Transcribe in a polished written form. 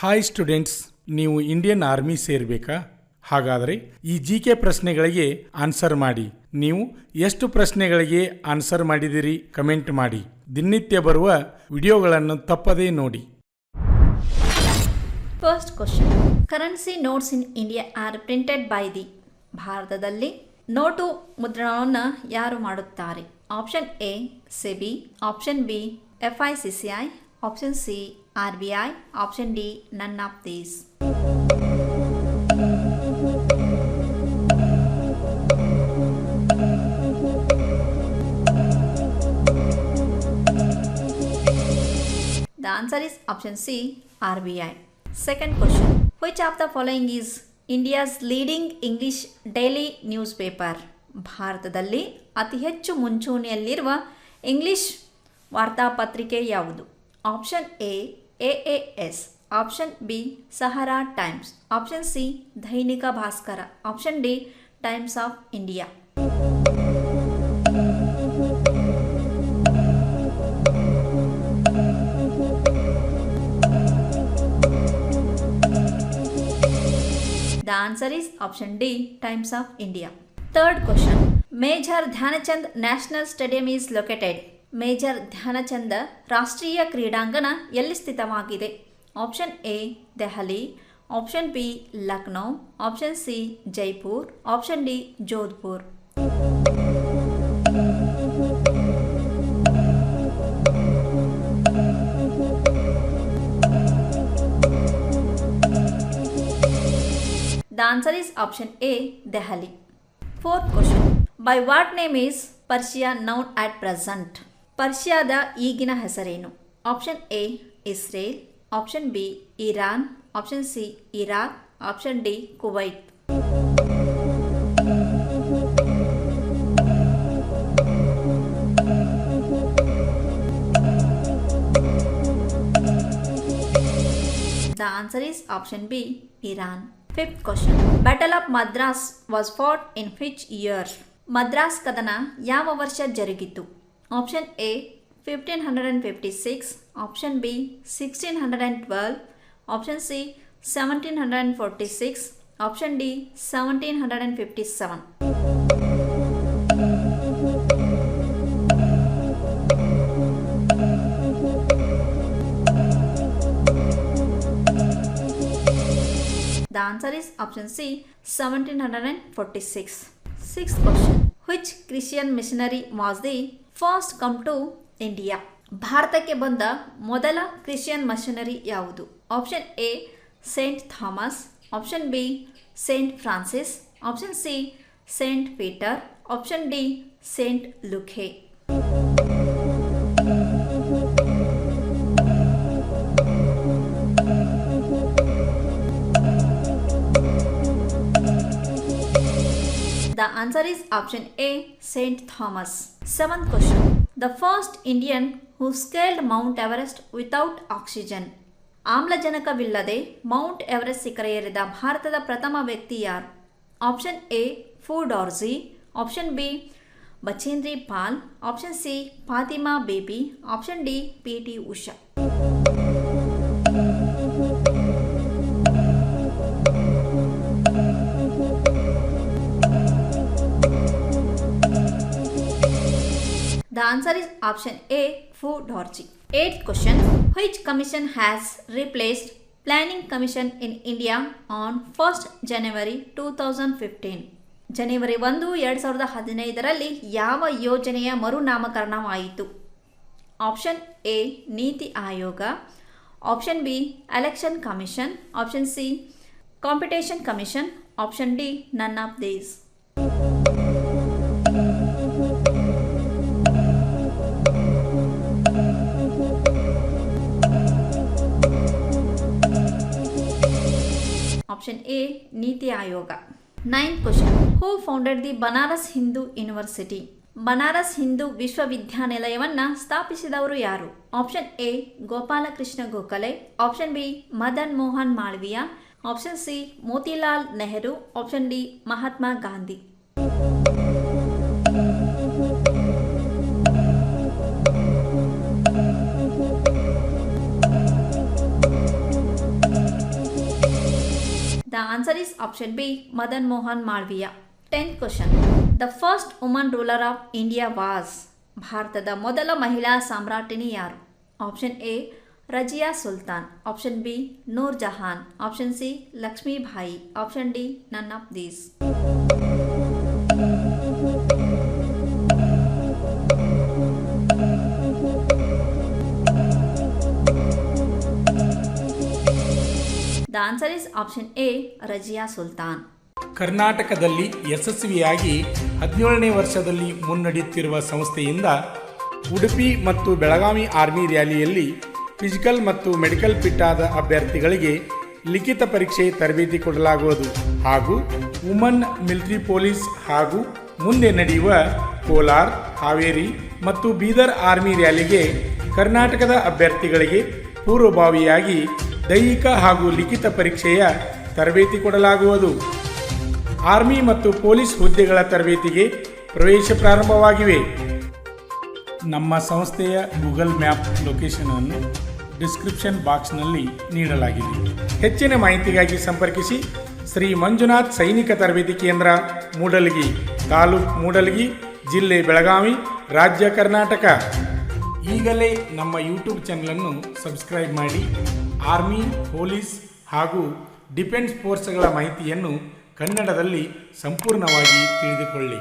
Hi students, ನೀವು Indian army ಸೇರಬೇಕಾ? ಹಾಗಾದರೆ ಈ ಜಿಕೆ ಪ್ರಶ್ನೆಗಳಿಗೆ ಆನ್ಸರ್ ಮಾಡಿ. ನೀವು ಎಷ್ಟು ಪ್ರಶ್ನೆಗಳಿಗೆ ಆನ್ಸರ್ ಮಾಡಿದಿರಿ ಕಮೆಂಟ್ ಮಾಡಿ. ದಿನನಿತ್ಯ ಬರುವ ವಿಡಿಯೋಗಳನ್ನು ತಪ್ಪದೇ ನೋಡಿ. First question, currency notes in India are printed by the. ಭಾರತದಲ್ಲಿ ನೋಟು ಮುದ್ರಣವನ್ನು ಯಾರು ಮಾಡುತ್ತಾರೆ? Option A SEBI, option B FICCI, option C RBI, option D none of these. The answer is option C, RBI. Second question, which of the following is India's leading English daily newspaper? ಭಾರತದಲ್ಲಿ ಅತಿ ಹೆಚ್ಚು ಮುಂಚೂಣಿಯಲ್ಲಿರುವ English ವಾರ್ತಾಪತ್ರಿಕೆ ಯಾವುದು? Option A AAS, option B Sahara Times, option C Dainik Bhaskar, option D Times of India. The answer is option D, Times of India. Third question, Major Dhyanachand National Stadium is located. Major Dhyan Chand ರಾಷ್ಟ್ರೀಯ ಕ್ರೀಡಾಂಗಣ ಎಲ್ಲಿ ಸ್ಥಿತವಾಗಿದೆ? Option A Delhi, option B Lucknow, option C Jaipur, option D Jodhpur. The answer is option A, Delhi. Fourth question, by what name is Persia known at present? ಪರ್ಷಿಯಾದ ಈಗಿನ ಹೆಸರೇನು? Option A Israel, option B Iran, option C Iraq, option D Kuwait. The answer is option B, Iran. Fifth question, Battle of Madras was fought in which year? Madras ಕದನ ಯಾವ ವರ್ಷ ಜರುಗಿತು? Option A 1556, option B 1612, option C 1746, option D 1757. The answer is option C, 1746. Sixth question, which Christian missionary was the first come to India? ಭಾರತಕ್ಕೆ ಬಂದ ಮೊದಲ Christian missionary ಯಾವುದು? Option A Saint Thomas, option B Saint Francis, option C Saint Peter, option D Saint Luke. The answer is option A, Saint Thomas. Seventh question, the first Indian who scaled Mount Everest without oxygen. ಆಮ್ಲಜನಕವಿಲ್ಲದೆ Mount Everest ಶಿಖರ ಏರಿದ ಭಾರತದ ಪ್ರಥಮ ವ್ಯಕ್ತಿ ಯಾರು? Option A Phu Dorji, option B Bachendri Pal, option C Fatima Baby, option D PT Usha. The answer is option A, Fu Dorji. Eighth question, which commission has replaced Planning Commission in India on 1st January 2015? ಜನವರಿ 1, 2015ರಲ್ಲಿ ಯಾವ ಯೋಜನೆಯ ಮರುನಾಮಕರಣವಾಯಿತು? Option A NITI Aayog, option B election commission, option C competition commission, option D none of these. Option A NITI Aayog. Ninth question, who founded the Banaras Hindu university? Banaras Hindu ವಿಶ್ವವಿದ್ಯಾನಿಲಯವನ್ನು ಸ್ಥಾಪಿಸಿದವರು ಯಾರು? Option A Gopal Krishna Gokhale, option B Madan Mohan Malaviya, option C Motilal Nehru, option D Mahatma Gandhi. The answer is option B, Madan Mohan Malviya. 10th question. The first woman ruler of India was. ಭಾರತದ ಮೊದಲ ಮಹಿಳಾ ಸಾಮ್ರಾಟಿನಿ ಯಾರು? Option A Razia Sultan, option B Nur Jahan, option C Lakshmibai, option D none of these. The answer is option A, Razia Sultan. ಕರ್ನಾಟಕದಲ್ಲಿ ಯಶಸ್ವಿಯಾಗಿ 17ನೇ ವರ್ಷದಲ್ಲಿ ಮುನ್ನಡೆಯುತ್ತಿರುವ ಸಂಸ್ಥೆಯಿಂದ ಉಡುಪಿ ಮತ್ತು Belagavi army ರ್ಯಾಲಿಯಲ್ಲಿ ಫಿಸಿಕಲ್ ಮತ್ತು ಮೆಡಿಕಲ್ ಫಿಟ್ ಆದ ಅಭ್ಯರ್ಥಿಗಳಿಗೆ ಲಿಖಿತ ಪರೀಕ್ಷೆ ತರಬೇತಿ ಕೊಡಲಾಗುವುದು ಹಾಗೂ ವುಮನ್ ಮಿಲಿಟರಿ ಪೊಲೀಸ್ ಹಾಗೂ ಮುಂದೆ ನಡೆಯುವ ಕೋಲಾರ, ಹಾವೇರಿ ಮತ್ತು ಬೀದರ್ ಆರ್ಮಿ ರ್ಯಾಲಿಗೆ ಕರ್ನಾಟಕದ ಅಭ್ಯರ್ಥಿಗಳಿಗೆ ಪೂರ್ವಭಾವಿಯಾಗಿ ದೈಹಿಕ ಹಾಗೂ ಲಿಖಿತ ಪರೀಕ್ಷೆಯ ತರಬೇತಿ ಕೊಡಲಾಗುವುದು. ಆರ್ಮಿ ಮತ್ತು ಪೊಲೀಸ್ ಹುದ್ದೆಗಳ ತರಬೇತಿಗೆ ಪ್ರವೇಶ ಪ್ರಾರಂಭವಾಗಿವೆ. ನಮ್ಮ ಸಂಸ್ಥೆಯ ಗೂಗಲ್ ಮ್ಯಾಪ್ ಲೊಕೇಶನ್ ಅನ್ನು ಡಿಸ್ಕ್ರಿಪ್ಷನ್ ಬಾಕ್ಸ್ನಲ್ಲಿ ನೀಡಲಾಗಿದೆ. ಹೆಚ್ಚಿನ ಮಾಹಿತಿಗಾಗಿ ಸಂಪರ್ಕಿಸಿ ಶ್ರೀ ಮಂಜುನಾಥ್ ಸೈನಿಕ ತರಬೇತಿ ಕೇಂದ್ರ, ಮೂಡಲಗಿ, ತಾಲೂಕು ಮೂಡಲಗಿ, ಜಿಲ್ಲೆ ಬೆಳಗಾವಿ, ರಾಜ್ಯ ಕರ್ನಾಟಕ. ಈಗಲೇ ನಮ್ಮ ಯೂಟ್ಯೂಬ್ ಚಾನಲನ್ನು ಸಬ್ಸ್ಕ್ರೈಬ್ ಮಾಡಿ ಆರ್ಮಿ, ಪೊಲೀಸ್ ಹಾಗೂ ಡಿಫೆನ್ಸ್ ಫೋರ್ಸ್ಗಳ ಮಾಹಿತಿಯನ್ನು ಕನ್ನಡದಲ್ಲಿ ಸಂಪೂರ್ಣವಾಗಿ ತಿಳಿದುಕೊಳ್ಳಿ.